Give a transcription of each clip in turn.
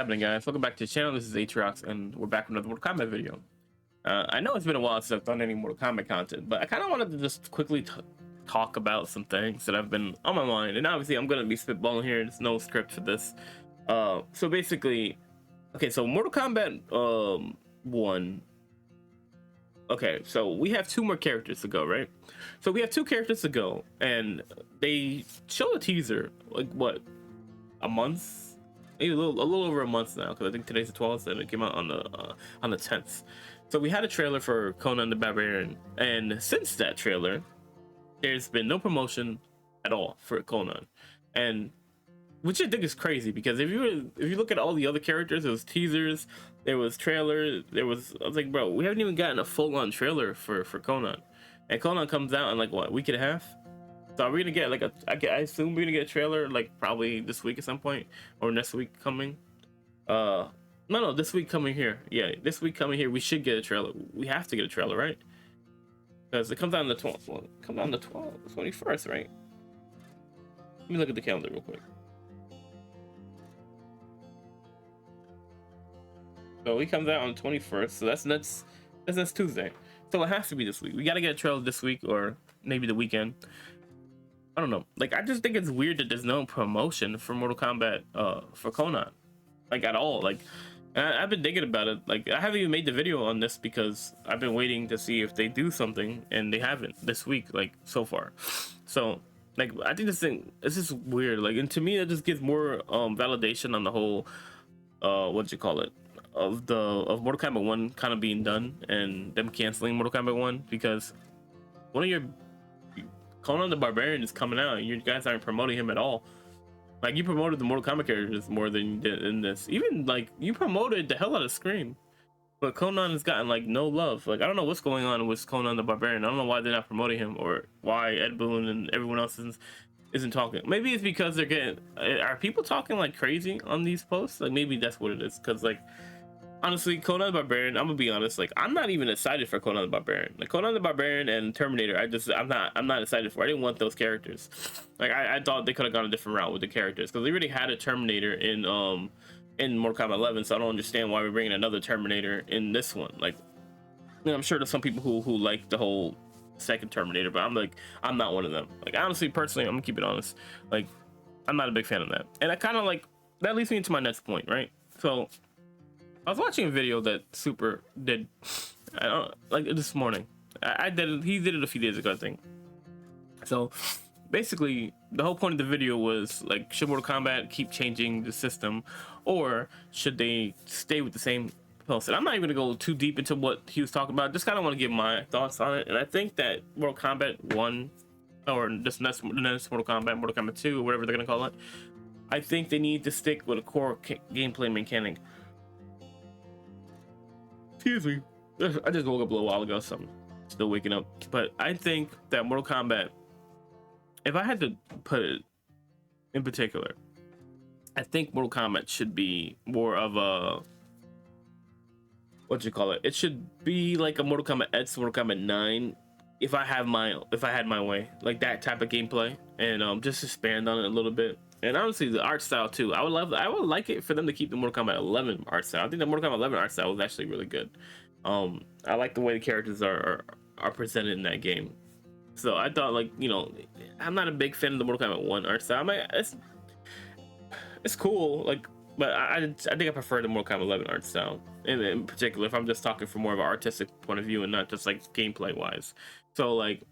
happening, guys? Welcome back to the channel. This is Cyrax, and we're back with another Mortal Kombat video. I know it's been a while since I've done any Mortal Kombat content, but I kind of wanted to just quickly talk about some things that have been on my mind. And obviously, I'm going to be spitballing here. There's no script for this. So basically, okay, so Mortal Kombat 1. Okay, so we have 2 more characters to go, right? So we have 2 characters to go, and they showed a teaser, like, what, a month? Maybe a little over a month now, because I think today's the 12th and it came out on the 10th. So we had a trailer for Conan the Barbarian, and since that trailer there's been no promotion at all for Conan, and which I think is crazy, because if you look at all the other characters, there was teasers, there was trailers, I was like, bro, we haven't even gotten a full-on trailer for Conan, and Conan comes out in like what, a week and a half. So are we gonna get like I assume we're gonna get a trailer like probably this week at some point, or next week coming? No, this week coming here. Yeah, this week coming here, we should get a trailer. We have to get a trailer, right? Because it comes out on the 12th. Well, it comes out on the 21st, right? Let me look at the calendar real quick. So he comes out on the 21st. So that's next Tuesday. So it has to be this week. We gotta get a trailer this week, or maybe the weekend. I don't know. Like, I just think it's weird that there's no promotion for Mortal Kombat for Conan, like, at all. Like, I've been thinking about it. Like, I haven't even made the video on this because I've been waiting to see if they do something, and they haven't this week, like, so far. So, like, I think it's just weird. Like, and to me, it just gives more validation on the whole what you call it, of Mortal Kombat 1 kind of being done, and them canceling Mortal Kombat 1, because one of your Conan the Barbarian is coming out, and you guys aren't promoting him at all. Like, you promoted the Mortal Kombat characters more than you did in this. Even, like, you promoted the hell out of Scream, but Conan has gotten, like, no love. Like, I don't know what's going on with Conan the Barbarian. I don't know why they're not promoting him, or why Ed Boon and everyone else isn't talking. Maybe it's because are people talking like crazy on these posts? Like, maybe that's what it is. Because, like, honestly, Conan the Barbarian, I'm gonna be honest, like, I'm not even excited for Conan the Barbarian. Like, Conan the Barbarian and Terminator, I'm not excited for. I didn't want those characters. Like, I thought they could have gone a different route with the characters, because they already had a Terminator in Mortal Kombat 11, so I don't understand why we're bringing another Terminator in this one. Like, you know, I'm sure there's some people who like the whole second Terminator, but I'm not one of them. Like, honestly, personally, I'm gonna keep it honest. Like, I'm not a big fan of that. And I kind of, like, that leads me into my next point, right? So I was watching a video that Super did, like, this morning. I did it. He did it a few days ago, I think. So basically, the whole point of the video was, like, should Mortal Kombat keep changing the system, or should they stay with the same post? And I'm not even gonna go too deep into what he was talking about. Just kind of want to give my thoughts on it. And I think that Mortal Kombat 1, or the next Mortal Kombat 2, or whatever they're gonna call it, I think they need to stick with a core gameplay mechanic. Excuse me, I just woke up a little while ago, so I'm still waking up. But I think that Mortal Kombat, if I had to put it in particular, I think Mortal Kombat should be more of a, what you call it? It should be like a Mortal Kombat X, Mortal Kombat 9, if I had my way, like that type of gameplay, and just expand on it a little bit. And honestly, the art style too. I would like it for them to keep the Mortal Kombat 11 art style. I think the Mortal Kombat 11 art style was actually really good. I like the way the characters are presented in that game. So I thought, like, you know, I'm not a big fan of the Mortal Kombat 1 art style. I mean, it's cool, like, but I think I prefer the Mortal Kombat 11 art style. And in particular, if I'm just talking from more of an artistic point of view and not just like gameplay wise. So, like,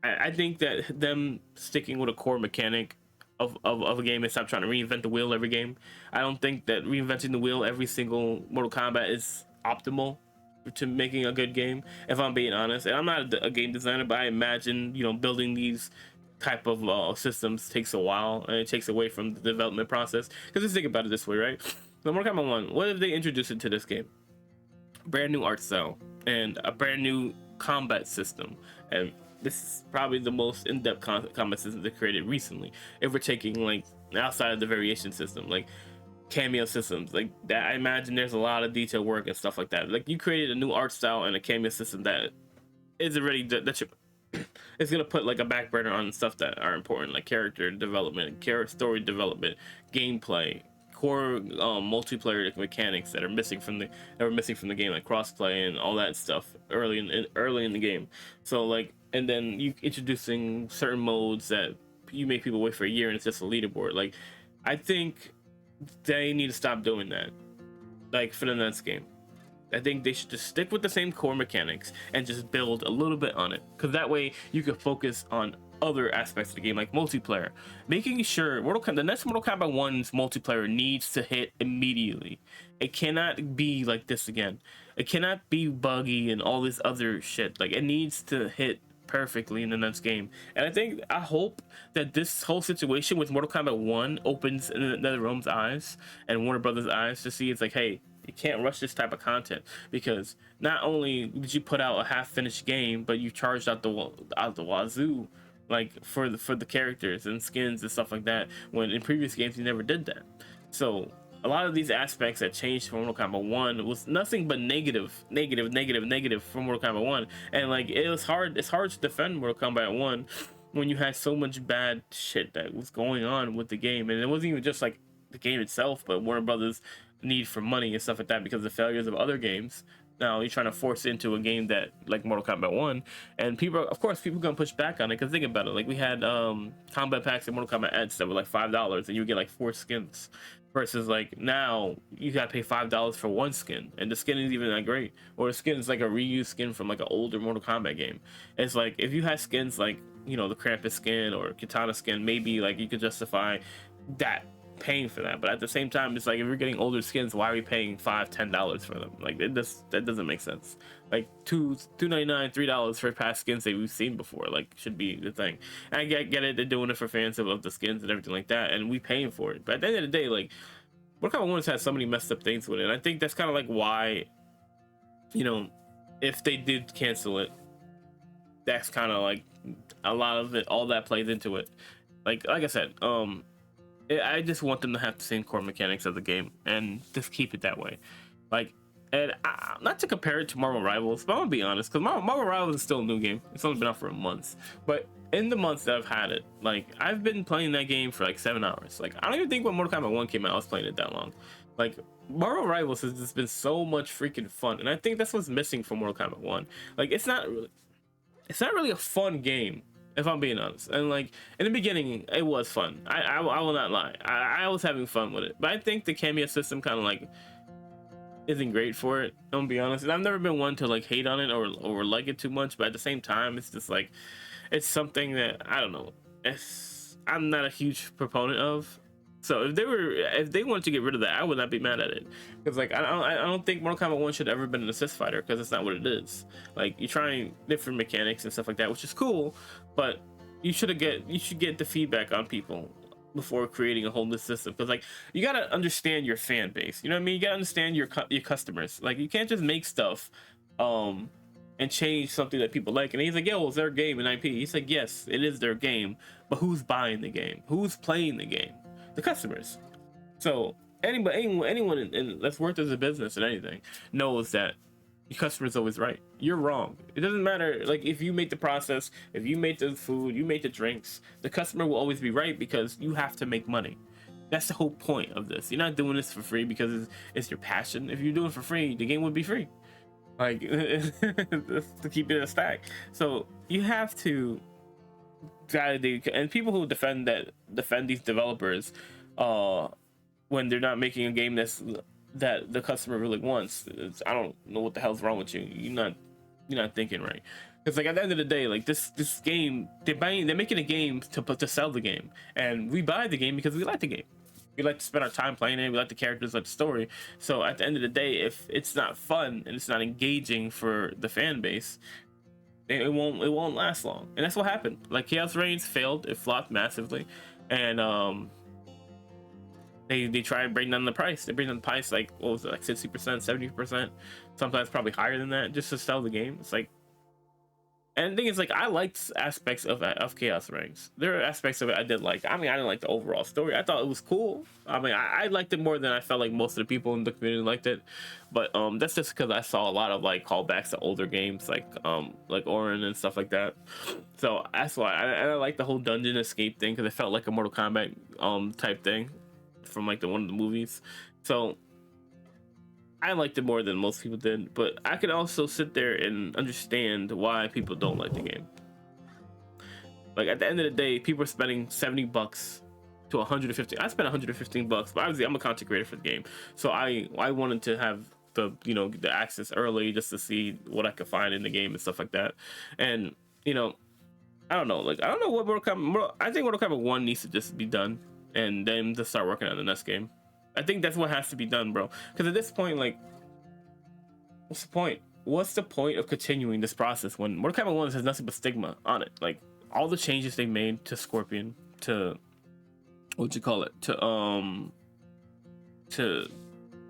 I think that them sticking with a core mechanic of a game and stop trying to reinvent the wheel every game. I don't think that reinventing the wheel every single Mortal Kombat is optimal to making a good game, if I'm being honest. And I'm not a game designer, but I imagine, you know, building these type of systems takes a while, and it takes away from the development process. Because just think about it this way, right? So Mortal Kombat 1, what if they introduced it to this game? Brand new art style and a brand new combat system, and this is probably the most in-depth combat system they created recently, if we're taking, like, outside of the variation system, like cameo systems like that. I imagine there's a lot of detail work and stuff like that. Like, you created a new art style and a cameo system that is already it's gonna put like a back burner on stuff that are important, like character development, story development, gameplay, core multiplayer mechanics that are missing from the game, like crossplay and all that stuff early in the game. So like, and then you introducing certain modes that you make people wait for a year and it's just a leaderboard. Like, I think they need to stop doing that, like for the next game. I think they should just stick with the same core mechanics and just build a little bit on it, because that way you can focus on other aspects of the game, like multiplayer. Making sure the next Mortal Kombat 1's multiplayer needs to hit immediately. It cannot be like this again. It cannot be buggy and all this other shit. Like, it needs to hit perfectly in the next game. And I hope that this whole situation with Mortal Kombat 1 opens NetherRealm's eyes and Warner Brothers' eyes to see it's like, hey, you can't rush this type of content, because not only did you put out a half-finished game, but you charged out the wazoo, like for the characters and skins and stuff like that, when in previous games you never did that. So a lot of these aspects that changed from Mortal Kombat 1 was nothing but negative from Mortal Kombat 1. And like, it's hard to defend Mortal Kombat 1 when you had so much bad shit that was going on with the game. And it wasn't even just like the game itself, but Warner Brothers' need for money and stuff like that because of the failures of other games. Now you're trying to force it into a game that, like Mortal Kombat 1, and people gonna push back on it, because think about it, like we had combat packs in Mortal Kombat X that were like $5 and you get like 4 skins, versus like now you gotta pay $5 for 1 skin, and the skin isn't even that great, or the skin is like a reused skin from like an older Mortal Kombat game. It's like, if you had skins like, you know, the Krampus skin or Katana skin, maybe like you could justify that, paying for that. But at the same time, it's like, if you're getting older skins, why are we paying $5-10 for them? Like, that doesn't make sense. Like $2.99, $3 for past skins that we've seen before, like, should be the thing. And I get it, they're doing it for fans of the skins and everything like that, and we paying for it. But at the end of the day, like, Mortal Kombat 1 has had so many messed up things with it, and I think that's kind of like why, you know, if they did cancel it, that's kind of like a lot of it, all that plays into it. Like I said, I just want them to have the same core mechanics of the game and just keep it that way. Like, and not to compare it to Marvel Rivals, but I'm gonna be honest, because Marvel Rivals is still a new game. It's only been out for a month, but in the months that I've had it, like, I've been playing that game for like 7 hours. Like, I don't even think when Mortal Kombat 1 came out I was playing it that long. Like, Marvel Rivals has just been so much freaking fun, and I think that's what's missing from Mortal Kombat 1. Like, it's not really a fun game, if I'm being honest. And like, in the beginning, it was fun. I will not lie. I was having fun with it. But I think the cameo system kind of like isn't great for it. I'm gonna be honest. And I've never been one to like hate on it or like it too much. But at the same time, it's just like, it's something that, I don't know, I'm not a huge proponent of. So if they wanted to get rid of that, I would not be mad at it, because like, I don't think Mortal Kombat 1 should have ever been an assist fighter, because it's not what it is. Like, you're trying different mechanics and stuff like that, which is cool, but you should get the feedback on people before creating a whole new system, because like, you gotta understand your fan base, you know what I mean? You gotta understand your customers. Like, you can't just make stuff and change something that people like. And he's like, yeah, well, it's their game and IP. He's like, yes, it is their game, but who's buying the game? Who's playing the game? The customers. So anyone that's worked as a business and anything knows that your customer's always right. You're wrong. It doesn't matter, like, if you make the process, if you make the food, you make the drinks, the customer will always be right, because you have to make money. That's the whole point of this. You're not doing this for free because it's your passion. If you're doing it for free, the game would be free. Like, to keep it in a stack. So you have to, and people who defend these developers when they're not making a game that the customer really wants, I don't know what the hell's wrong with you. You're not thinking right. Because like, at the end of the day, like, this game, they're making a game to sell the game, and we buy the game because we like the game. We like to spend our time playing it. We like the characters, like the story. So at the end of the day, if it's not fun and it's not engaging for the fan base, it won't last long. And that's what happened. Like, Chaos Reigns failed. It flopped massively, and they try to bring down the price. They bring down the price, like, what was it, like 60%, 70%, sometimes probably higher than that, just to sell the game. It's like, and the thing is, like, I liked aspects of Chaos Reigns. There are aspects of it I did like. I mean, I didn't like the overall story. I thought it was cool. I mean, I liked it more than I felt like most of the people in the community liked it. But that's just because I saw a lot of like callbacks to older games, like Orin and stuff like that. So that's why I like the whole dungeon escape thing, because it felt like a Mortal Kombat type thing. from like one of the movies. So I liked it more than most people did, but I could also sit there and understand why people don't like the game. Like at the end of the day, people are spending $70 to 150. I spent $115, but obviously I'm a content creator for the game, so I wanted to have the the access early just to see what I could find in the game and stuff like that. And I don't know, like I don't know what I think Mortal Kombat 1 needs to just be done and then just start working on the next game. I think that's what has to be done, bro. Because at this point, like, what's the point? What's the point of continuing this process when Mortal Kombat 1 has nothing but stigma on it? Like, all the changes they made to Scorpion, to to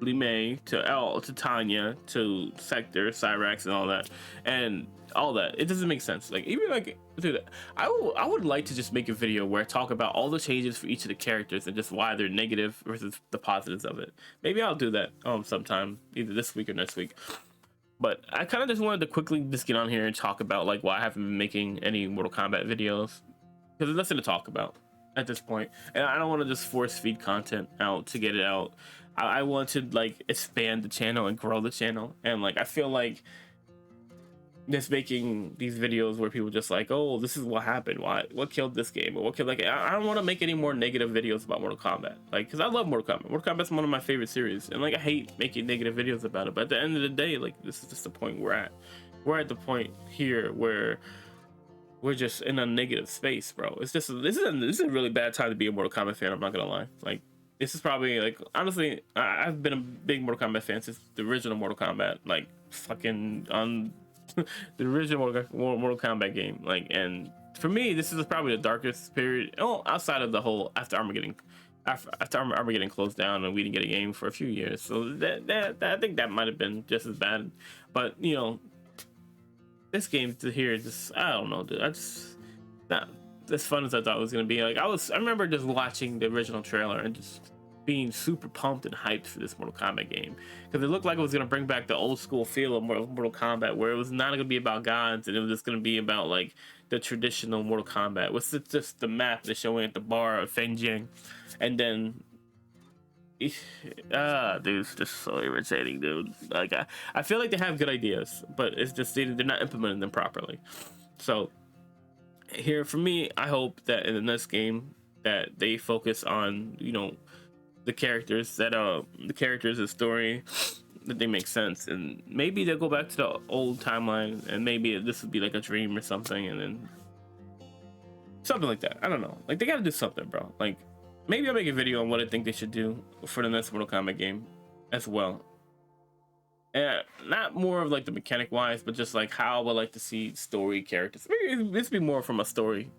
Li Mei, to L, to Tanya, to Sektor, Cyrax, and all that. It doesn't make sense. Like, even like, dude, I would like to just make a video where I talk about all the changes for each of the characters and just why they're negative versus the positives of it. Maybe I'll do that sometime, either this week or next week. But I kind of just wanted to quickly just get on here and talk about like why I haven't been making any Mortal Kombat videos, because there's nothing to talk about at this point, and I don't want to just force feed content out to get it out. I want to like expand the channel and grow the channel, and like I feel like just making these videos where people just like, oh, this is what happened, what killed this game, or what killed, like, I don't want to make any more negative videos about Mortal Kombat, like, because I love Mortal Kombat. Mortal Kombat's one of my favorite series, and like I hate making negative videos about it, but at the end of the day, like, this is just the point we're at the point here where we're just in a negative space, bro. It's just this is a really bad time to be a Mortal Kombat fan. I'm not gonna lie. Like, this is probably, like, honestly, I've been a big Mortal Kombat fan since the original Mortal Kombat, like fucking on the original Mortal Kombat game. Like, and for me, this is probably the darkest period. Oh, outside of the whole after Armageddon closed down and we didn't get a game for a few years. So that I think that might have been just as bad. But this game to here, just, I don't know, dude. I just not as fun as I thought it was gonna be. Like, I remember just watching the original trailer and just being super pumped and hyped for this Mortal Kombat game, because it looked like it was gonna bring back the old school feel of Mortal Kombat, where it was not gonna be about gods and it was just gonna be about like the traditional Mortal Kombat with just the map they're showing at the bar of Fengjing, and then dude, it's just so irritating, dude. Like, I feel like they have good ideas, but it's just they're not implementing them properly. So here, for me, I hope that in the next game that they focus on the characters and story, that they make sense, and maybe they'll go back to the old timeline, and maybe this would be like a dream or something, and then something like that. I don't know, like, they gotta do something, bro. Like, maybe I'll make a video on what I think they should do for the next Mortal Kombat game as well. And not more of like the mechanic wise, but just like how I would like to see story characters. Maybe this be more from a story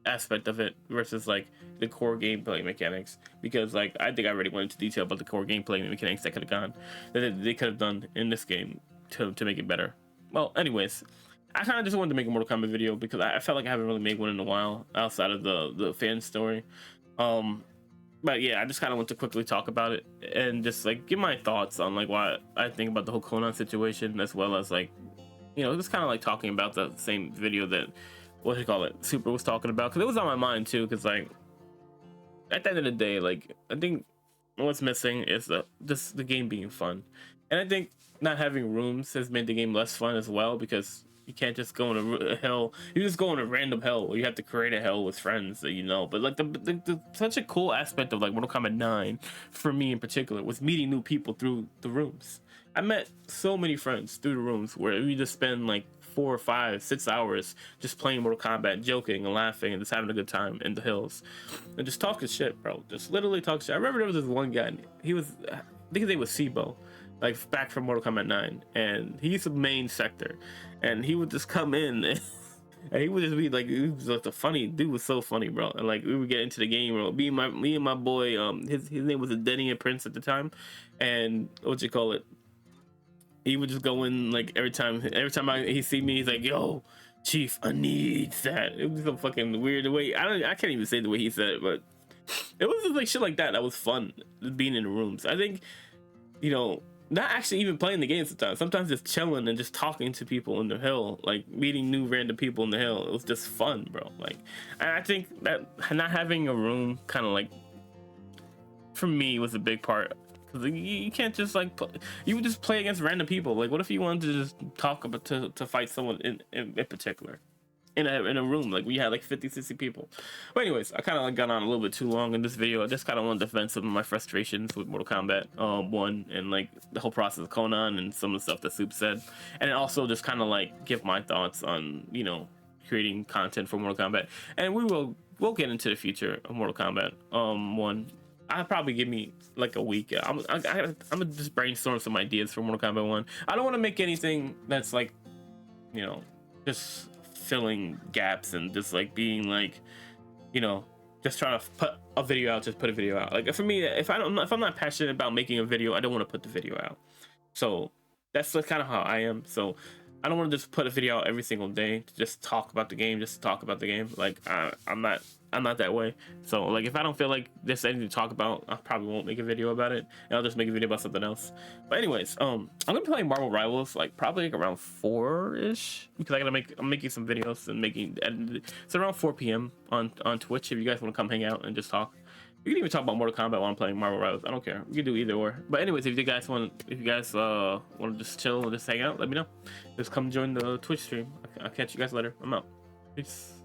aspect of it versus like the core gameplay mechanics, because like I think I already went into detail about the core gameplay mechanics that they could have done in this game to make it better. Well, anyways, I kind of just wanted to make a Mortal Kombat video because I felt like I haven't really made one in a while outside of the fan story. But yeah, I just kind of want to quickly talk about it and just like give my thoughts on like what I think about the whole Conan situation, as well as like just kind of like talking about the same video that Super was talking about, because it was on my mind too. Because like at the end of the day, like I think what's missing is the game being fun, and I think not having rooms has made the game less fun as well, because you can't just go in a hell. You just go in a random hell, or you have to create a hell with friends that But like the such a cool aspect of like Mortal Kombat 9 for me in particular was meeting new people through the rooms. I met so many friends through the rooms where we just spend like 4 or 5, 6 hours just playing Mortal Kombat, joking and laughing and just having a good time in the hills and just talking shit, bro. Just literally talk shit. I remember there was this one guy. I think his name was Sibo, like back from Mortal Kombat 9, and he's the main Sektor, and he would just come in and he would just be like, he was like the funny dude, was so funny, bro. And like we would get into the game, bro. Me and my boy, his name was Denny and Prince at the time, and he would just go in like every time he see me, he's like, yo, Chief, I need that. It was so fucking weird the way I can't even say the way he said it, but it was just like shit like that was fun, being in the rooms. I think not actually even playing the game sometimes just chilling and just talking to people in the hill, like meeting new random people in the hill. It was just fun, bro. Like, and I think that not having a room kind of like for me was a big part, because you can't just like you would just play against random people. Like, what if you wanted to just talk about to fight someone in particular in a room, like we had like 50-60 people. But anyways, I kind of like got on a little bit too long in this video. I just kind of wanted to vent some of my frustrations with Mortal Kombat 1 and like the whole process of Conan and some of the stuff that Soup said, and also just kind of like give my thoughts on, you know, creating content for Mortal Kombat. And we'll get into the future of Mortal Kombat 1. I'll probably give me like a week. I'm gonna just brainstorm some ideas for Mortal Kombat 1. I don't want to make anything that's like, you know, just filling gaps and just like being like, you know, just trying to put a video out, just put a video out. Like, for me, if I'm not passionate about making a video, I don't want to put the video out. So that's kind of how I am. So I don't want to just put a video out every single day to just talk about the game, just to talk about the game. Like, I'm not that way. So like, if I don't feel like there's anything to talk about, I probably won't make a video about it, and I'll just make a video about something else. But anyways, I'm gonna be playing Marvel Rivals like probably like around 4-ish, because I'm making some videos and it's around 4 p.m. on Twitch. If you guys want to come hang out and just talk. You can even talk about Mortal Kombat while I'm playing Marvel Rivals. I don't care. We can do either or. But anyways, if you guys want to just chill and just hang out, let me know. Just come join the Twitch stream. I'll catch you guys later. I'm out. Peace.